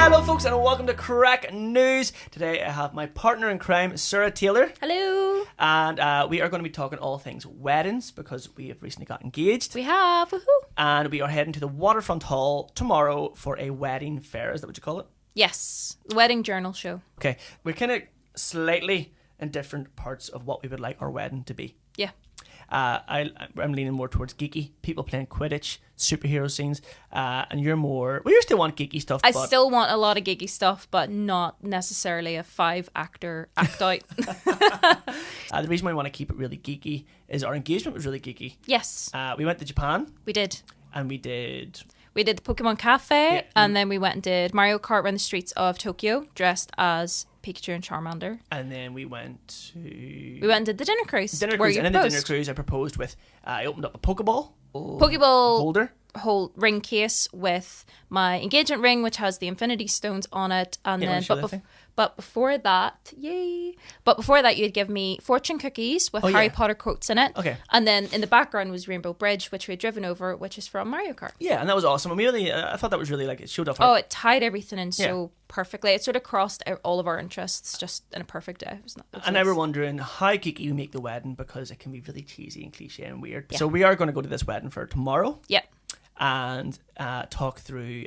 Hello folks and welcome to Craic News. Today I have my partner in crime, Sarah Taylor. Hello. And we are going to be talking all things weddings because we have recently got engaged. We have. Woohoo. And we are heading to the Waterfront Hall tomorrow for a wedding fair. Is that what you call it? Yes. The wedding journal show. Okay. We're kind of slightly in different parts of what we would like our wedding to be. Yeah. I'm leaning more towards geeky, people playing Quidditch, superhero scenes, and you're more... Well, you still want geeky stuff, I still want a lot of geeky stuff, but not necessarily a 5-actor act out. The reason why I want to keep it really geeky is our engagement was really geeky. Yes. We went to Japan. We did. And we did... We did the Pokemon Cafe, and then we went and did Mario Kart around the streets of Tokyo, dressed as Pikachu and Charmander. And then we went to... We went and did the dinner cruise. And in the dinner cruise, I proposed with... I opened up a Pokeball holder. Whole ring case with my engagement ring, which has the Infinity Stones on it, and but before that, you'd give me fortune cookies with Harry Potter quotes in it. Okay. And then in the background was Rainbow Bridge, which we had driven over, which is from Mario Kart. Yeah, and that was awesome. And we really, I thought that was really like it showed off. It tied everything in so perfectly. It sort of crossed all of our interests just in a perfect day. And I were wondering how geeky you make the wedding because it can be really cheesy and cliche and weird. Yeah. So we are going to go to this wedding for tomorrow. Yeah. And talk through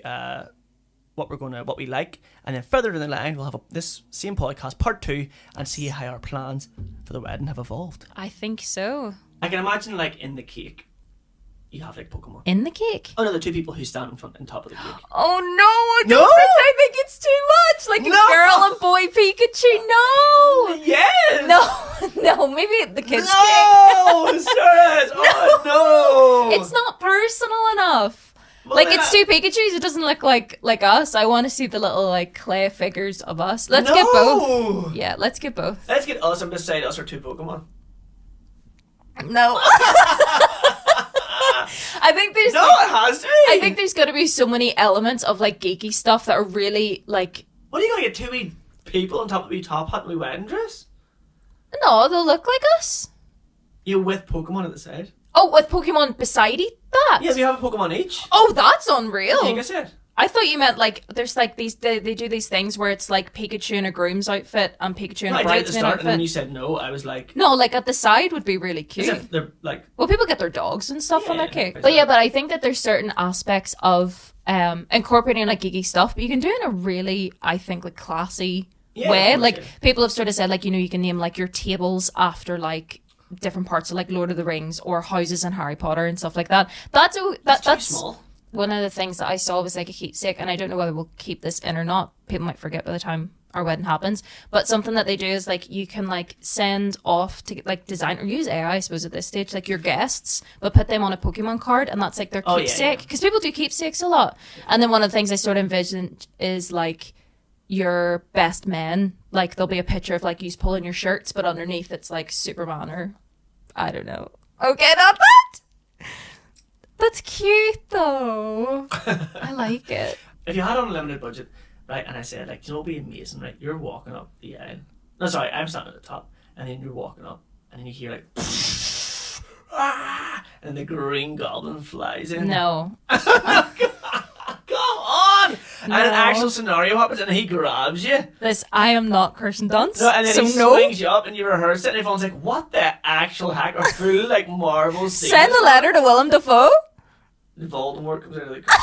what we like, and then further down the line we'll have this same podcast part 2 and see how our plans for the wedding have evolved. I think so. I can imagine like in the cake you have like Pokemon in the cake. Oh no, the two people who stand in front and top of the cake. Oh no! I think it's too much. Like a girl and boy Pikachu. No. Yes. No. Maybe the kids' cake. No, Sarah. Oh no. It's not personal enough. Well, like it's two Pikachus. It doesn't look like us. I want to see the little like clay figures of us. Let's get both. Yeah, let's get both. Let's get us. I'm beside us or two Pokemon. No. I think there's it has to be. I think there's got to be so many elements of like geeky stuff that are really like. What are you gonna get? 2 wee people on top of a top hat and a wee wedding dress? No, they'll look like us. You with Pokemon at the side? Oh, with Pokemon beside that? Yeah, we have a Pokemon each. Oh, that's unreal. I think I said. I thought you meant like there's like these they do these things where it's like Pikachu in a groom's outfit and Pikachu in a bridesmaid outfit. And when you said no, I was like, no, like at the side would be really cute. As if they're like, well, people get their dogs and stuff on their cake. But I think that there's certain aspects of incorporating like geeky stuff, but you can do it in a really, I think, like classy way. Like people have sort of said like, you know, you can name like your tables after like different parts of like Lord of the Rings or houses in Harry Potter and stuff like that. That's too small. One of the things that I saw was like a keepsake, and I don't know whether we'll keep this in or not. People might forget by the time our wedding happens. But something that they do is like you can like send off to like design or use AI, I suppose at this stage, like your guests, but put them on a Pokemon card, and that's like their keepsake. Because people do keepsakes a lot. And then one of the things I sort of envisioned is like your best men, like there'll be a picture of like you pulling your shirts, but underneath it's like Superman or I don't know. Okay, not that. That's cute though. I like it. If you had an unlimited budget, right, and I said like, you know, it'd be amazing, right? You're walking up the aisle. No, sorry, I'm standing at the top, and then you're walking up, and then you hear like, and the Green Goblin flies in. No. Come on! No. And an actual scenario happens, and he grabs you. I am not Kirsten Dunst. No, and then he swings you up, and you rehearse it, and everyone's like, what the actual heck? Or full like Marvel scenes. Send a letter to Willem Dafoe. Voldemort comes out of the corner.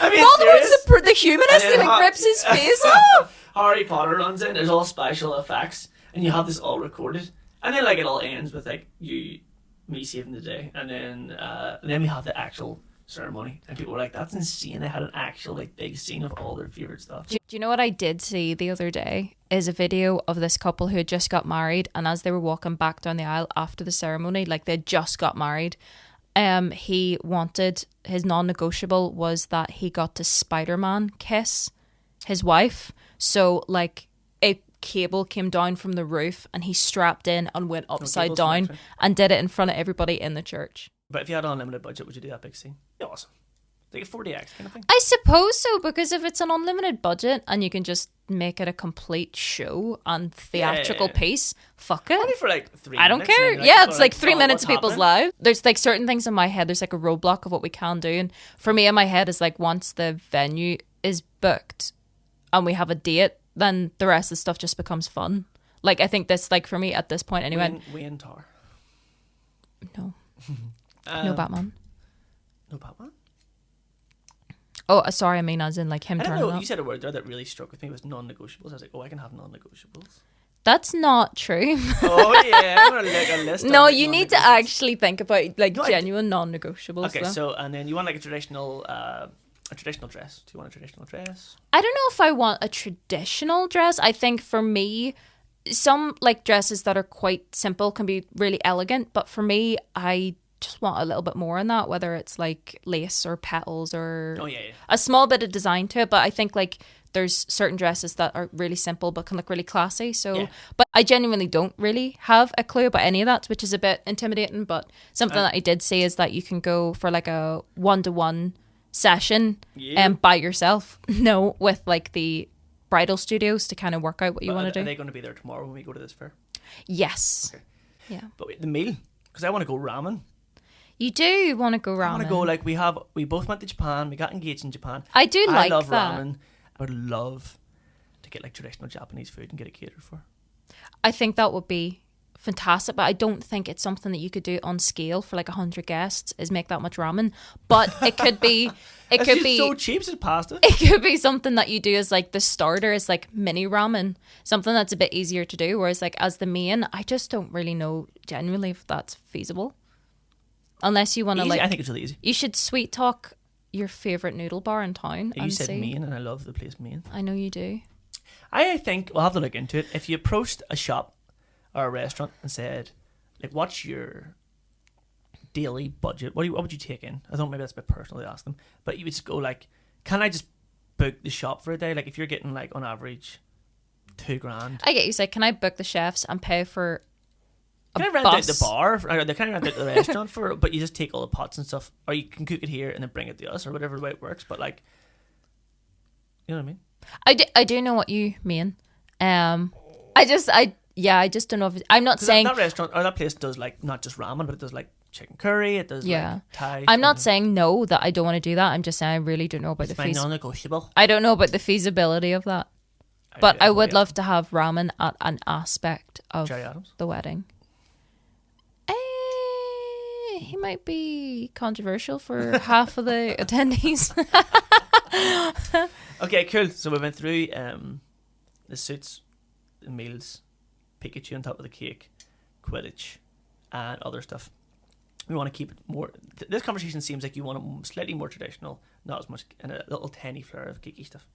Voldemort's the humanist and rips his face off. Harry Potter runs in, there's all special effects, and you have this all recorded. And then like it all ends with like me saving the day, and then we have the actual ceremony, and people were like, that's insane, they had an actual like big scene of all their favorite stuff. Do you know what I did see the other day is a video of this couple who had just got married, and as they were walking back down the aisle after the ceremony, like they just got married, he wanted, his non-negotiable was that he got to Spider-Man kiss his wife. So like a cable came down from the roof and he strapped in and went upside down and did it in front of everybody in the church. But if you had an unlimited budget, would you do that big scene? Yeah, awesome. Like a 40x kind of thing? I suppose so, because if it's an unlimited budget and you can just make it a complete show and theatrical piece, fuck it. Only for like 3 minutes. I don't care. Like, it's like 3 minutes of people's lives. There's like certain things in my head, there's like a roadblock of what we can do. And for me in my head is like once the venue is booked and we have a date, then the rest of the stuff just becomes fun. Like, I think this, like, for me at this point anyway. Wayne Tar. No. No Batman. No Batman? Oh, sorry, I mean as in, like, him I don't turning know, up. you said a word there that really struck with me, was non-negotiables. I was like, oh, I can have non-negotiables. That's not true. Oh, yeah. I'm going to make a list. No, you need to actually think about, like, genuine non-negotiables. Okay, though. so, and then you want, like, a traditional dress. Do you want a traditional dress? I don't know if I want a traditional dress. I think for me, some like dresses that are quite simple can be really elegant, but for me, I just want a little bit more in that, whether it's like lace or petals or a small bit of design to it. But I think like there's certain dresses that are really simple but can look really classy. So, but I genuinely don't really have a clue about any of that, which is a bit intimidating. But something that I did see is that you can go for like a 1-to-1 session by yourself, with like the bridal studios to kind of work out what you want to do. Are they going to be there tomorrow when we go to this fair? Yes. Okay. Yeah. But wait, the meal, because I want to go ramen. You do want to go ramen. I want to go, like, we both went to Japan, we got engaged in Japan. I love that. Ramen. I would love to get like traditional Japanese food and get it catered for. I think that would be fantastic, but I don't think it's something that you could do on scale for like 100 guests, is make that much ramen. But it could be so cheap as pasta. It could be something that you do as like the starter, is like mini ramen, something that's a bit easier to do, whereas like as the main, I just don't really know genuinely if that's feasible, unless you want to like, I think it's really easy. You should sweet talk your favorite noodle bar in town. You said Maine, and I love the place Maine. I know you do. I think we'll have to look into it. If you approached a shop or a restaurant and said, like, what's your daily budget? What would you take in? I don't know, maybe that's a bit personal to ask them, but you would just go like, can I just book the shop for a day? Like, if you're getting like on average $2,000, I get you say, can I book the chefs and pay for a can I rent out the bar, or they can rent out the restaurant for it, but you just take all the pots and stuff, or you can cook it here and then bring it to us, or whatever way it works. But like, you know what I mean? I do know what you mean. I just don't know if I'm not saying that restaurant or that place does like not just ramen, but it does like chicken curry. It does like Thai. I'm not saying no that I don't want to do that. I'm just saying I really don't know about the non-negotiable. I don't know about the feasibility of that. But I would love to have ramen at an aspect of the wedding. He might be controversial for half of the attendees. Okay, cool. So we went through the suits, the meals, Pikachu on top of the cake, Quidditch, and other stuff. We want to keep it more. This conversation seems like you want it slightly more traditional, not as much, and a little tiny flair of geeky stuff.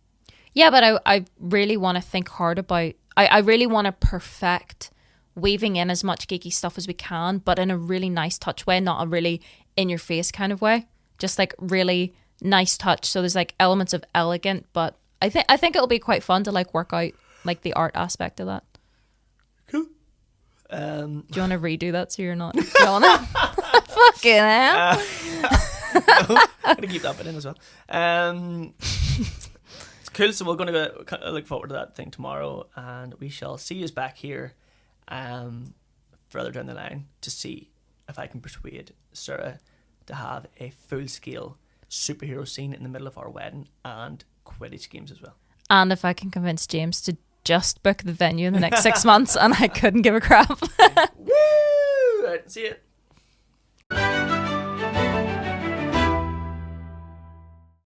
Yeah, but I really want to think hard about. I really want to perfect weaving in as much geeky stuff as we can, but in a really nice touch way, not a really in your face kind of way. Just like really nice touch. So there's like elements of elegant, but I think it'll be quite fun to like work out like the art aspect of that. Cool. Do you want to redo that so you're not feeling it? Fucking hell. No, I'm gonna keep that bit in as well. It's cool. So we're going to look forward to that thing tomorrow, and we shall see you back here further down the line to see if I can persuade Sarah to have a full-scale superhero scene in the middle of our wedding and Quidditch games as well. And if I can convince James to just book the venue in the next 6 months, and I couldn't give a crap. Woo! Right, see you.